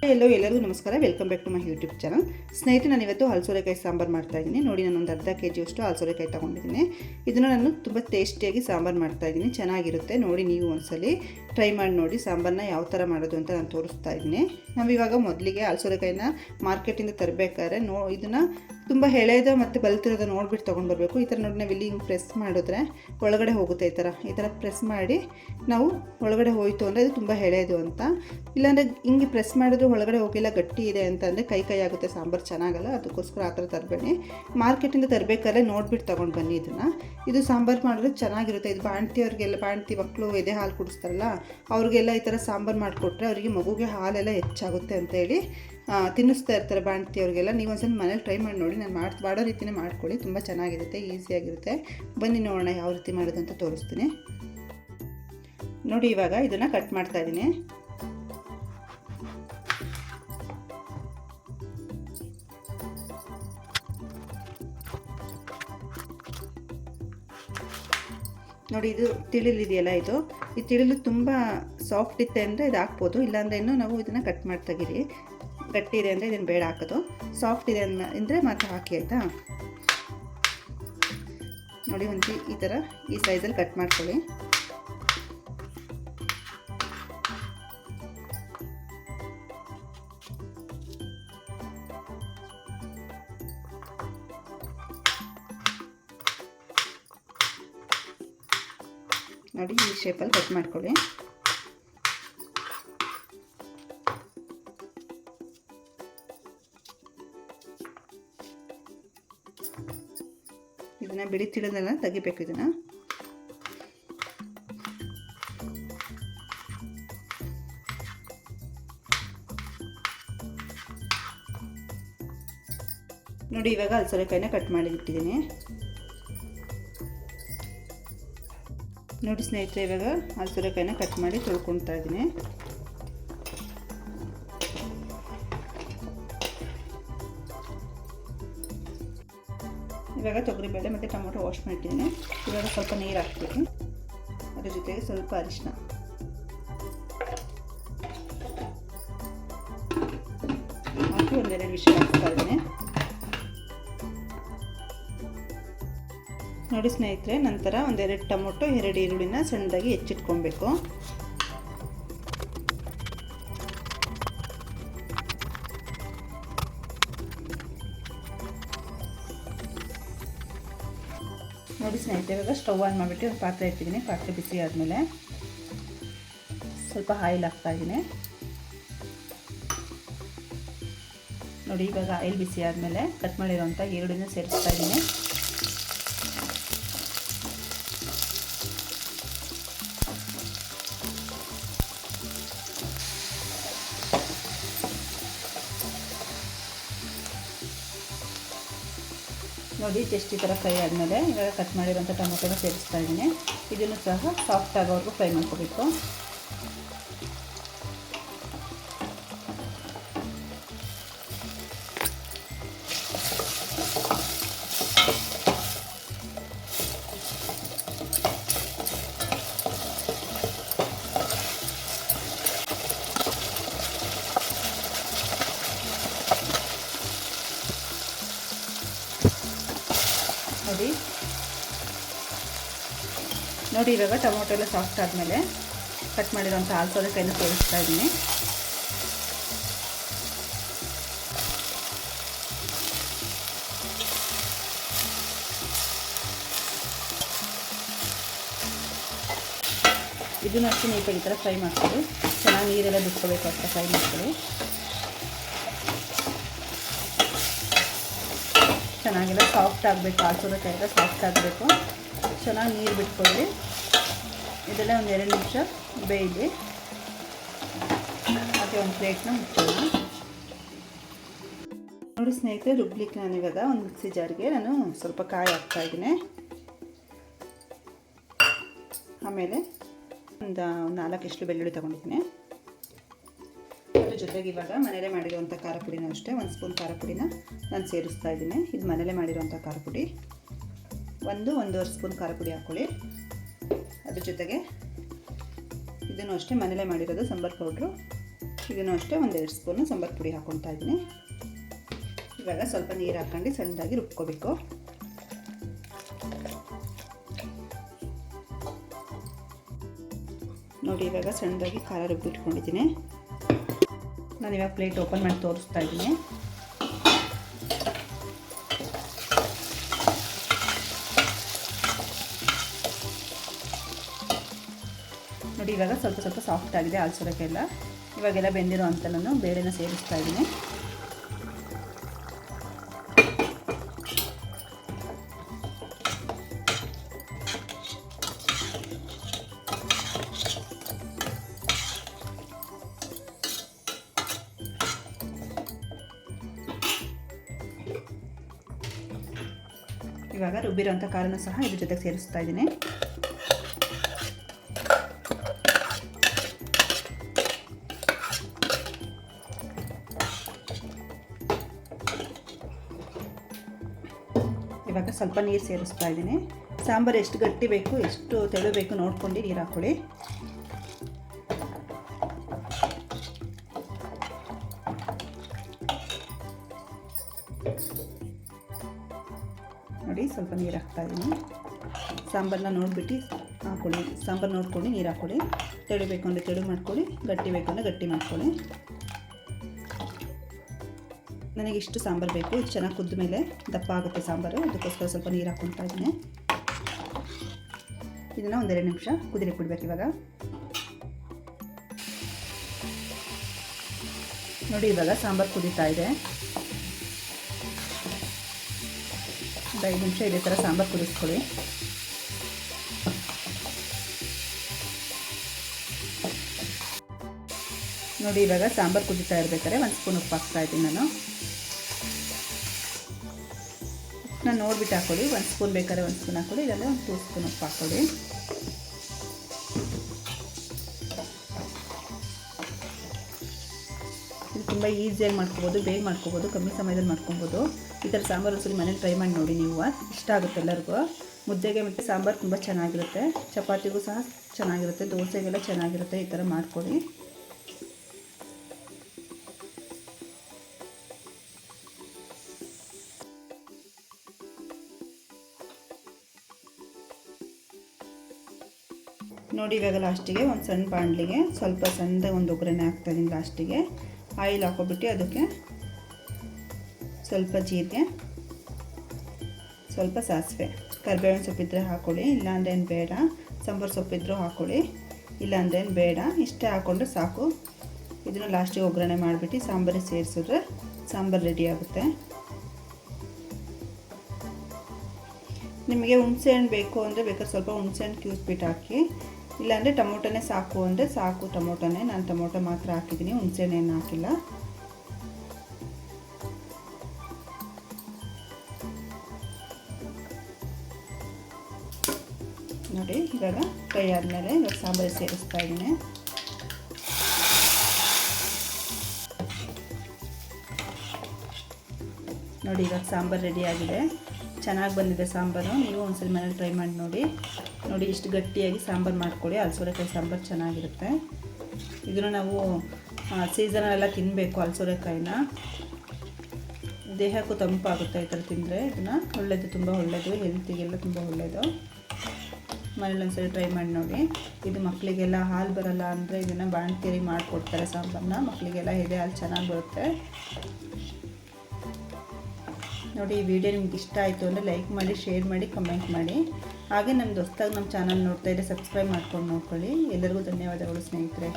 ಎಲ್ಲರಿಗೂ ನಮಸ್ಕಾರ. Welcome back to my YouTube channel. ಸ್ನೇಹಿತರೆ, ನಾನು ಇವತ್ತು ಹಲಸೋರೆಕಾಯಿ ಸಾಂಬಾರು ಮಾಡ್ತಾಯಿದ್ದೀನಿ. ನೋಡಿ, ನಾನು ಒಂದು ಅರ್ಧ kg ಹಲಸೋರೆಕಾಯಿ ತೊಗೊಂಡಿದ್ದೀನಿ. ಇದನ್ನು ನಾನು ತುಂಬ ಟೇಸ್ಟಿಯಾಗಿ ಸಾಂಬಾರು ಮಾಡ್ತಾಯಿದ್ದೀನಿ. ಚೆನ್ನಾಗಿರುತ್ತೆ. ನೋಡಿ, ನೀವು ಒಂದ್ಸಲಿ ಟ್ರೈ ಮಾಡಿ ನೋಡಿ ಸಾಂಬಾರನ್ನ ಯಾವ ಥರ ಮಾಡೋದು ಅಂತ ನಾನು ತೋರಿಸ್ತಾ ಇದ್ದೀನಿ. ನಾವಿವಾಗ ಮೊದಲಿಗೆ ಹಲಸೋರೆಕಾಯಿನ ಮಾರ್ಕೆಟಿಂದ ತರಬೇಕಾದ್ರೆ ಇದನ್ನು ತುಂಬ ಎಳೆದ ಮತ್ತು ಬಲ್ತಿರೋದು ನೋಡಿಬಿಟ್ಟು ತೊಗೊಂಡು ಬರಬೇಕು. ಈ ಥರ ನೋಡಿ, ನಾವು ಇಲ್ಲಿ ಹಿಂಗೆ ಪ್ರೆಸ್ ಮಾಡಿದ್ರೆ ಒಳಗಡೆ ಹೋಗುತ್ತೆ. ಈ ಥರ ಪ್ರೆಸ್ ಮಾಡಿ ನಾವು ಒಳಗಡೆ ಹೋಯಿತು ಅಂದರೆ ಇದು ತುಂಬ ಎಳೆದು ಅಂತ. ಇಲ್ಲಾಂದರೆ ಹಿಂಗೆ ಪ್ರೆಸ್ ಮಾಡಿದ್ರೆ ಒಳಗಡೆ ಹೋಗಿಲ್ಲ, ಗಟ್ಟಿ ಇದೆ ಅಂತಂದರೆ ಕೈ ಆಗುತ್ತೆ, ಸಾಂಬಾರು ಚೆನ್ನಾಗಲ್ಲ. ಅದಕ್ಕೋಸ್ಕರ ಆ ಥರ ತರಬೇಡಿ. ಮಾರ್ಕೆಟಿಂದ ತರಬೇಕಾದ್ರೆ ನೋಡಿಬಿಟ್ಟು ತೊಗೊಂಡು ಬನ್ನಿ. ಇದು ಸಾಂಬಾರು ಮಾಡಿದ್ರೆ ಚೆನ್ನಾಗಿರುತ್ತೆ. ಇದು ಬಾಣ್ತಿ ಮಕ್ಕಳು ಎದೆ ಹಾಲು ಕುಡಿಸ್ತಾರಲ್ಲ, ಅವ್ರಿಗೆಲ್ಲ ಈ ಥರ ಸಾಂಬಾರು ಮಾಡಿಕೊಟ್ರೆ ಅವರಿಗೆ ಮಗುಗೆ ಹಾಲೆಲ್ಲ ಹೆಚ್ಚಾಗುತ್ತೆ ಅಂತೇಳಿ ತಿನ್ನಿಸ್ತಾ ಇರ್ತಾರೆ ಬಾಣ್ತಿಯವ್ರಿಗೆಲ್ಲ. ನೀವು ಒಂದ್ಸಲ ಮನೇಲಿ ಟ್ರೈ ಮಾಡಿ ನೋಡಿ. ನಾನು ಮಾಡೋ ರೀತಿಯೇ ಮಾಡ್ಕೊಳ್ಳಿ, ತುಂಬ ಚೆನ್ನಾಗಿರುತ್ತೆ, ಈಸಿಯಾಗಿರುತ್ತೆ. ಬನ್ನಿ ನೋಡೋಣ ಯಾವ ರೀತಿ ಮಾಡೋದು ಅಂತ ತೋರಿಸ್ತೀನಿ. ನೋಡಿ, ಇವಾಗ ಇದನ್ನು ಕಟ್ ಮಾಡ್ತಾ ಇದ್ದೀನಿ. ನೋಡಿ, ಇದು ತಿಳಿಲಿದೆಯಲ್ಲ, ಈ ತಿಳಿಲು ತುಂಬ ಸಾಫ್ಟ್ ಇತ್ತೆ ಅಂದರೆ ಇದು ಹಾಕ್ಬೋದು. ಇಲ್ಲಾಂದರೆ ಇನ್ನೂ ನಾವು ಇದನ್ನು ಕಟ್ ಮಾಡಿ ತೆಗೀರಿ. ಗಟ್ಟಿ ಇದೆ ಅಂದರೆ ಇದನ್ನು ಬೇಡ ಹಾಕೋದು. ಸಾಫ್ಟ್ ಇದೆ ಅಂದರೆ ಮಾತ್ರ ಹಾಕಿ, ಆಯಿತಾ? ನೋಡಿ, ಈ ಥರ ಈ ಸೈಜಲ್ಲಿ ಕಟ್ ಮಾಡ್ಕೊಳ್ಳಿ. ನೋಡಿ, ಈ ಶೇಪಲ್ಲಿ ಕಟ್ ಮಾಡ್ಕೊಳ್ಳಿ. ಇದನ್ನು ಬಿಳಿ ತಿಳಿದೆಲ್ಲ ತೆಗಿಬೇಕು. ಇದನ್ನು ನೋಡಿ, ಇವಾಗ ಹಲಸೋರೆಕಾಯಿನ ಕಟ್ ಮಾಡಿ ಇಟ್ಟಿದ್ದೀನಿ. ನೋಡಿ ಸ್ನೇಹಿತರೆ, ಇವಾಗ ಹಲಸೋರೆಕಾಯಿನ ಕಟ್ ಮಾಡಿ ತೊಳ್ಕೊಳ್ತಾ ಇದ್ದೀನಿ. ಇವಾಗ ತೊಗರಿಬೇಳೆ ಮತ್ತು ಟೊಮೊಟೊ ವಾಶ್ ಮಾಡಿದ್ದೀನಿ. ಇವಾಗ ಸ್ವಲ್ಪ ನೀರು ಹಾಕ್ತೀನಿ. ಅದ್ರ ಜೊತೆಗೆ ಸ್ವಲ್ಪ ಅರಿಶಿನ ಹಾಕಿ ಒಂದೆರಡು ವಿಷಯ ಹಾಕ್ತಾ ಇದ್ದೀನಿ. ನೋಡಿ ಸ್ನೇಹಿತರೆ, ನಂತರ ಒಂದೆರಡು ಟೊಮೊಟೊ, 2 ಈರುಳ್ಳಿನ ಸಣ್ಣದಾಗಿ ಹೆಚ್ಚಿಟ್ಕೊಬೇಕು. ನೋಡಿ ಸ್ನೇಹಿತರೆ, ಇವಾಗ ಸ್ಟವ್ ಆನ್ ಮಾಡಿಬಿಟ್ಟು ಒಂದು ಪಾತ್ರೆ ಇಟ್ಟಿದ್ದೀನಿ. ಪಾತ್ರೆ ಬಿಸಿ ಆದಮೇಲೆ ಸ್ವಲ್ಪ ಆಯಿಲ್ ಹಾಕ್ತಾ ಇದ್ದೀನಿ. ನೋಡಿ, ಇವಾಗ ಆಯಿಲ್ ಬಿಸಿ ಆದಮೇಲೆ ಕಟ್ ಮಾಡಿರೋಂಥ ಈರುಳ್ಳಿನ ಸೇರಿಸ್ತಾ ಇದ್ದೀನಿ. ನೋಡಿ, ಜಸ್ಟ್ ಈ ಥರ ಫ್ರೈ ಆದಮೇಲೆ ಇವಾಗ ಕಟ್ ಮಾಡಿರೋಂಥ ಟೊಮೊಟೊನ ಸೇರಿಸ್ತಾ ಇದ್ದೀನಿ. ಇದನ್ನು ಸಹ ಸಾಫ್ಟ್ ಆಗೋವರೆಗೂ ಫ್ರೈ ಮಾಡ್ಕೋಬೇಕು. ನೋಡಿ, ಇವಾಗ ಟೊಮೊಟೊ ಎಲ್ಲ ಸಾಫ್ಟ್ ಆದಮೇಲೆ ಕಟ್ ಮಾಡಿರೋಂಥ ಹಲಸೋರೆಕಾಯಿನ ಸೇರಿಸ್ತಾ ಇದ್ದೀನಿ. ಇದನ್ನು ಅಷ್ಟು ನೀಟಾಗಿ ಈ ಥರ ಫ್ರೈ ಮಾಡ್ಕೊಳ್ಳಿ. ಚೆನ್ನಾಗಿ ನೀರೆಲ್ಲ ಬಿಟ್ಕೋಬೇಕು, ಆ ಥರ ಫ್ರೈ ಮಾಡ್ಕೊಳ್ಳಿ. ಚೆನ್ನಾಗೆಲ್ಲ ಸಾಫ್ಟ್ ಆಗಬೇಕು, ಹಲಸೋರೆಕಾಯಿ ಎಲ್ಲ ಸಾಫ್ಟ್ ಆಗಬೇಕು. ಚೆನ್ನಾಗಿ ನೀರು ಬಿಟ್ಕೊಳ್ಳಿ. ಇದೆಲ್ಲ ಒಂದು 2 ನಿಮಿಷ ಬೇಯಲಿ. ಮತ್ತು ಒಂದು ಪ್ಲೇಟ್ನ ಮುಚ್ಚೋಣ. ನೋಡಿ ಸ್ನೇಹಿತರೆ, ರುಬ್ಲಿಕ್ಕೆ ನಾನು ಇವಾಗ ಒಂದು ಮಿಕ್ಸಿ ಜಾರ್ಗೆ ನಾನು ಸ್ವಲ್ಪ ಕಾಯಿ ಹಾಕ್ತಾಯಿದ್ದೀನಿ. ಆಮೇಲೆ ಒಂದು 4 ಎಸ್ಳು ಬೆಳ್ಳುಳ್ಳಿ ತೊಗೊಂಡಿದ್ದೀನಿ. ಅದ್ರ ಜೊತೆಗೆ ಇವಾಗ ಮನೇಲೇ ಮಾಡಿರುವಂಥ ಖಾರ ಪುಡಿನ ಅಷ್ಟೇ 1 ಸ್ಪೂನ್ ಖಾರ ಪುಡಿನ ನಾನು ಸೇರಿಸ್ತಾ ಇದ್ದೀನಿ. ಇದು ಮನೇಲೇ ಮಾಡಿರುವಂಥ ಖಾರ ಪುಡಿ. 1-1.5 ಸ್ಪೂನ್ ಖಾರ ಪುಡಿ ಹಾಕ್ಕೊಳ್ಳಿ. ಅದ್ರ ಜೊತೆಗೆ ಇದನ್ನು ಅಷ್ಟೇ ಮನೇಲೇ ಮಾಡಿರೋದು ಸಾಂಬಾರು ಪೌಡ್ರು ಇದನ್ನು ಅಷ್ಟೇ 1-2 ಸ್ಪೂನು ಸಾಂಬಾರು ಪುಡಿ ಹಾಕ್ಕೊತಾ ಇದ್ದೀನಿ. ಇವಾಗ ಸ್ವಲ್ಪ ನೀರು ಹಾಕ್ಕೊಂಡು ಸಣ್ಣದಾಗಿ ರುಬ್ಕೋಬೇಕು. ನೋಡಿ ಇವಾಗ ಸಣ್ಣದಾಗಿ ಖಾರ ರುಬ್ಬಿಟ್ಕೊಂಡಿದ್ದೀನಿ. ನಾನು ಇವಾಗ ಪ್ಲೇಟ್ ಓಪನ್ ಮಾಡಿ ತೋರಿಸ್ತಾ ಇದ್ದೀನಿ. ನೋಡಿ ಇವಾಗ ಸ್ವಲ್ಪ ಸ್ವಲ್ಪ ಸಾಫ್ಟ್ ಆಗಿದೆ ಆಲ್ಸೋರಕಾಯಿ ಎಲ್ಲ. ಇವಾಗೆಲ್ಲ ಬೆಂದಿರೋ ಅಂತ ನಾನು ಬೇಳೆನ ಸೇರಿಸ್ತಾ ಇದ್ದೀನಿ. ಇವಾಗ ರುಬ್ಬಿರೋಂಥ ಖಾರನ ಸಹ ಇದ್ರ ಜೊತೆಗೆ ಸೇರಿಸ್ತಾ ಇದ್ದೀನಿ. ಇವಾಗ ಸ್ವಲ್ಪ ನೀರು ಸೇರಿಸ್ತಾ ಇದ್ದೀನಿ. ಸಾಂಬಾರು ಎಷ್ಟು ಗಟ್ಟಿ ಬೇಕು ಎಷ್ಟು ತೆಳು ಬೇಕು ನೋಡ್ಕೊಂಡು ನೀರು ಹಾಕ್ಕೊಳ್ಳಿ. ನೋಡಿ ಸ್ವಲ್ಪ ನೀರು ಹಾಕ್ತಾ ಇದ್ದೀನಿ. ಸಾಂಬಾರನ್ನ ನೋಡಿಬಿಟ್ಟು ಹಾಕ್ಕೊಳ್ಳಿ. ಸಾಂಬಾರು ನೋಡ್ಕೊಂಡು ನೀರು ಹಾಕ್ಕೊಳ್ಳಿ. ತೆಳು ಬೇಕು ಅಂದರೆ ತೆಳು ಮಾಡ್ಕೊಳ್ಳಿ, ಗಟ್ಟಿ ಬೇಕು ಅಂದರೆ ಗಟ್ಟಿ ಮಾಡ್ಕೊಳ್ಳಿ. ನನಗೆ ಇಷ್ಟು ಸಾಂಬಾರು ಬೇಕು. ಇದು ಚೆನ್ನಾಗಿ ಕುದ್ದ ಮೇಲೆ ದಪ್ಪ ಆಗುತ್ತೆ ಸಾಂಬಾರು, ಅದಕ್ಕೋಸ್ಕರ ಸ್ವಲ್ಪ ನೀರು ಹಾಕ್ಕೊತಾ ಇದ್ದೀನಿ. ಇದನ್ನು 1-2 ನಿಮಿಷ ಕುದಿಲಿಕ್ಕೆ ಬಿಡಬೇಕು. ಇವಾಗ ನೋಡಿ ಇವಾಗ ಸಾಂಬಾರು ಕುದೀತಾ ಇದೆ. 5 ನಿಮಿಷ ಇದೇ ಥರ ಸಾಂಬಾರು ಕುದಿಸ್ಕೊಳ್ಳಿ. ನೋಡಿ ಇವಾಗ ಸಾಂಬಾರು ಕುದೀತಾ ಇರಬೇಕಾದ್ರೆ 1 ಸ್ಪೂನ್ ಉಪ್ಪು ಹಾಕ್ತಾ ಇದ್ದೀನಿ ನಾನು ನೋಡಿಬಿಟ್ಟು ಹಾಕ್ಕೊಳ್ಳಿ. 1 ಸ್ಪೂನ್ ಬೇಕಾದ್ರೆ 1 ಸ್ಪೂನ್ ಹಾಕ್ಕೊಳ್ಳಿ, ಇಲ್ಲಾಂದರೆ 2 ಸ್ಪೂನ್ ಉಪ್ಪು ಹಾಕ್ಕೊಳ್ಳಿ. ಇದು ತುಂಬ ಈಸಿಯಾಗಿ ಮಾಡ್ಕೊಬೋದು, ಬೇಗ ಮಾಡ್ಕೊಬೋದು, ಕಮ್ಮಿ ಸಮಯದಲ್ಲಿ ಮಾಡ್ಕೊಬೋದು. ಈ ಥರ ಸಾಂಬಾರು ಒಂದ್ಸಲಿ ಮನೇಲಿ ಟ್ರೈ ಮಾಡಿ ನೋಡಿ ನೀವು. ಇಷ್ಟ ಆಗುತ್ತೆ ಎಲ್ಲರಿಗೂ. ಮುದ್ದೆಗೆ ಮತ್ತು ಸಾಂಬಾರು ತುಂಬ ಚೆನ್ನಾಗಿರುತ್ತೆ, ಚಪಾತಿಗೂ ಸಹ ಚೆನ್ನಾಗಿರುತ್ತೆ, ದೋಸೆಗೆಲ್ಲ ಚೆನ್ನಾಗಿರುತ್ತೆ. ಈ ಥರ ಮಾಡ್ಕೊಳ್ಳಿ. ನೋಡಿ ಇವಾಗ ಲಾಸ್ಟಿಗೆ ಒಂದು ಸಣ್ಣ ಬಾಣಲಿಗೆ ಸ್ವಲ್ಪ ಸಣ್ಣದಾಗಿ ಒಂದು ಒಗ್ಗರಣೆ ಹಾಕ್ತಾಯಿದ್ದೀನಿ. ಲಾಸ್ಟಿಗೆ ಆಯಿಲ್ ಹಾಕೊಬಿಟ್ಟು ಅದಕ್ಕೆ ಸ್ವಲ್ಪ ಜೀರಿಗೆ, ಸ್ವಲ್ಪ ಸಾಸಿವೆ, ಕರಿಬೇವಿನ ಸೊಪ್ಪಿದ್ರೆ ಹಾಕ್ಕೊಳ್ಳಿ, ಇಲ್ಲಾಂದ್ರೆ ಏನು ಬೇಡ. ಸಾಂಬಾರು ಸೊಪ್ಪಿದ್ರೂ ಹಾಕ್ಕೊಳ್ಳಿ, ಇಲ್ಲಾಂದ್ರೆ ಏನು ಬೇಡ. ಇಷ್ಟೇ ಹಾಕ್ಕೊಂಡ್ರೆ ಸಾಕು. ಇದನ್ನು ಲಾಸ್ಟಿಗೆ ಒಗ್ಗರಣೆ ಮಾಡಿಬಿಟ್ಟು ಸಾಂಬಾರಿಗೆ ಸೇರಿಸಿದ್ರೆ ಸಾಂಬಾರು ರೆಡಿ ಆಗುತ್ತೆ. ನಿಮಗೆ ಹುಣಸೆಹಣ್ಣು ಬೇಕು ಅಂದರೆ ಬೇಕಾದ್ರೆ ಸ್ವಲ್ಪ ಹುಣಸೆಹಣ್ಣು ಕಿವುಚ್ಬಿಟ್ಟು ಹಾಕಿ, ಇಲ್ಲಾಂದರೆ ಟೊಮೊಟೊನೇ ಸಾಕು ಅಂದರೆ ಸಾಕು. ಟೊಮೊಟೊನೇ, ನಾನು ಟೊಮೊಟೊ ಮಾತ್ರ ಹಾಕಿದ್ದೀನಿ, ಹುಣಸೆಹಣ್ಣೇನು ಹಾಕಿಲ್ಲ. ನೋಡಿ ಇವಾಗ ಫ್ರೈ ಆದಮೇಲೆ ಇವಾಗ ಸಾಂಬಾರು ಸೇರಿಸ್ತಾ ಇದ್ದೀನಿ. ನೋಡಿ ಇವಾಗ ಸಾಂಬಾರು ರೆಡಿ ಆಗಿದೆ. ಚೆನ್ನಾಗಿ ಬಂದಿದೆ ಸಾಂಬಾರು. ನೀವು ಒಂದ್ಸಲ ಮನೇಲಿ ಟ್ರೈ ಮಾಡಿ ನೋಡಿ. ನೋಡಿ ಇಷ್ಟು ಗಟ್ಟಿಯಾಗಿ ಸಾಂಬಾರು ಮಾಡ್ಕೊಳ್ಳಿ. ಹಲಸೋರೆಕಾಯಿ ಸಾಂಬಾರು ಚೆನ್ನಾಗಿರುತ್ತೆ. ಇದನ್ನು ನಾವು ಸೀಸನಲ್ಲೆಲ್ಲ ತಿನ್ನಬೇಕು. ಹಲಸೋರೆಕಾಯಿನ ದೇಹಕ್ಕೂ ತಂಪಾಗುತ್ತೆ ಈ ಥರ ತಿಂದರೆ. ಇದನ್ನು ಒಳ್ಳೆಯದು, ತುಂಬ ಒಳ್ಳೆಯದು, ಹೆಲ್ತಿಗೆಲ್ಲ ತುಂಬ ಒಳ್ಳೆಯದು. ಮನೇಲಿ ಒಂದ್ಸರಿ ಟ್ರೈ ಮಾಡಿ ನೋಡಿ. ಇದು ಮಕ್ಕಳಿಗೆಲ್ಲ ಹಾಲು ಬರಲ್ಲ ಅಂದರೆ ಇದನ್ನು ಬಾಣಂತಿಯರಿಗೆ ಮಾಡಿಕೊಡ್ತಾರೆ ಸಾಂಬಾರನ್ನ. ಮಕ್ಕಳಿಗೆಲ್ಲ ಎದೆ ಹಾಲು ಚೆನ್ನಾಗಿ ಬರುತ್ತೆ. ನೋಡಿ ಈ ವಿಡಿಯೋ ನಿಮ್ಗೆ ಇಷ್ಟ ಆಯಿತು ಅಂದರೆ ಲೈಕ್ ಮಾಡಿ, ಶೇರ್ ಮಾಡಿ, ಕಮೆಂಟ್ ಮಾಡಿ. ಹಾಗೆ ನಮ್ಮ ಹೊಸ್ದಾಗಿ ನಮ್ಮ ಚಾನಲ್ ನೋಡ್ತಾ ಇದ್ದರೆ ಸಬ್ಸ್ಕ್ರೈಬ್ ಮಾಡ್ಕೊಂಡು ನೋಡ್ಕೊಳ್ಳಿ. ಎಲ್ಲರಿಗೂ ಧನ್ಯವಾದಗಳು ಸ್ನೇಹಿತರೆ.